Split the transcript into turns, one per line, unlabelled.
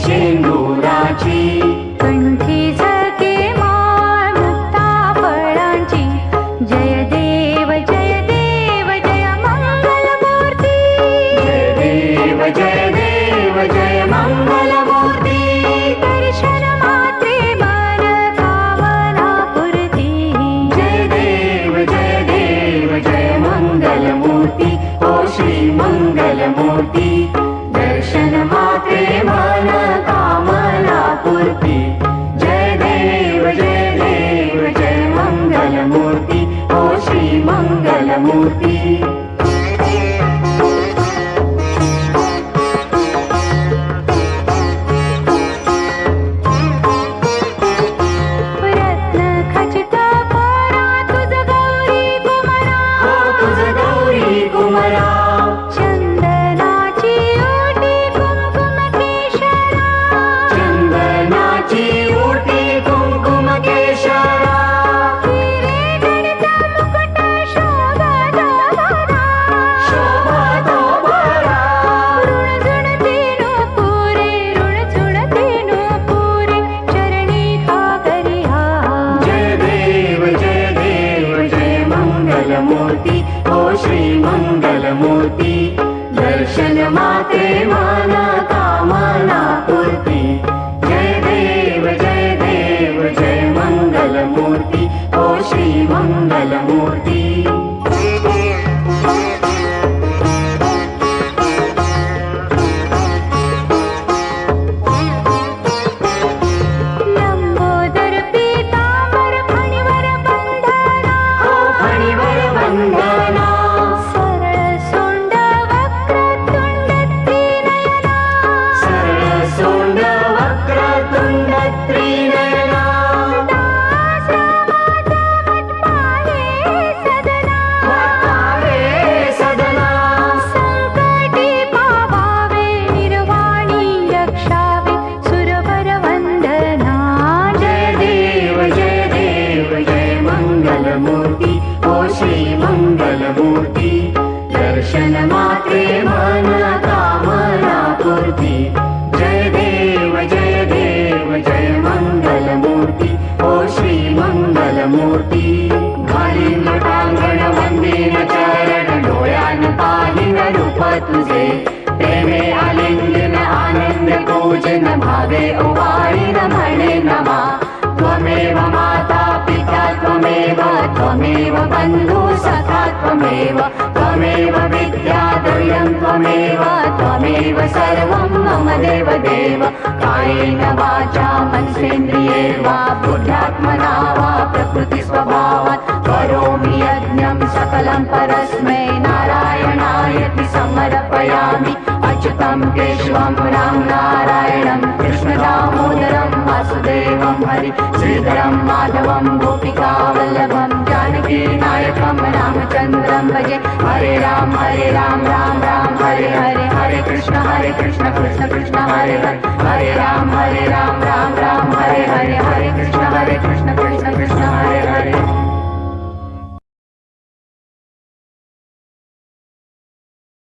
शेंदुराची
कंठी झळके माळ मुक्ता फळांची जय देव जय देव जय मंगलमूर्ती
जय देव जय देव जय मंगलमूर्ती
दर्शन मात्रे मन कामना पूर्ती
जय देव जय मंगलमूर्ती ओ श्री मंगलमूर्ती दर्शन मात्रे मन कामना पूर्ती जय देव जय मंगलमूर्ती ओ श्री मंगलमूर्ती
रत्न खचित कोरा तुझ गौरी कुमरा
हो तुझ गौरी कुमरा
चंदनाची ओटी कुंकुम केशरा
चंदनाची ओटी कुंकुम केशरा
हिरे गडचा मुकुट शोभतो भरा
शोभतो भरा
ऋण जुणते पुरे चरणी हा करिहा
जय देव जय मंगलमूर्ती ओ श्री मंगलमूर्ती दर्शन मात्रे मन कामना पूर्ती जय देव जय मंगलमूर्ती ओ श्री मंगलमूर्ती
लंबोदर पीतांबर फणीवर बंधना
ओ फणीवर वंदना
सरळ सोंड वक्रतुंड त्रिनयना
सरळ सोंड वक्रतुंड त्रिनयना
दास रामाचा वट पाहे सदना संकटी पावावे निर्वाणी रक्षावे सुरवर वंदना
जय देव जय मंगलमूर्ती ओ श्री मंगलमूर्ती दर्शन मात्रे मन कामना पूर्ती जय देव जय मंगलमूर्ती ओ श्री मंगलमूर्ती घालीन लोटांगण वंदीन चरण डोळ्यान पाहिन रूप तुझे प्रेमे आलिंगन आनंद पूजन भावे ओवाळीन म्हणे नमा त्वमेव माता पिता त्वमेव बंधु सखा त्वमेव विद्या दैवं त्वमेव सर्वं मम देव कायेन वाचा मनसेन्द्रिये वा बुद्ध्यात्मना वा प्रकृति स्वभावात् करोमि यज्ञं सकलं परस्मै नारायणायति समर्पयामि अच्युतं केशवं राम नारायणं कृष्ण दामोदरं वासुदेवं हरि श्रीधरं माधवं गोपिका वल्लभं जानकी नायकं रामचन्द्रं भजे हरे राम राम राम हरे हरे हरे कृष्ण कृष्ण कृष्ण हरे हरे राम राम राम हरे हरे हरे कृष्ण कृष्ण कृष्ण हरे हरे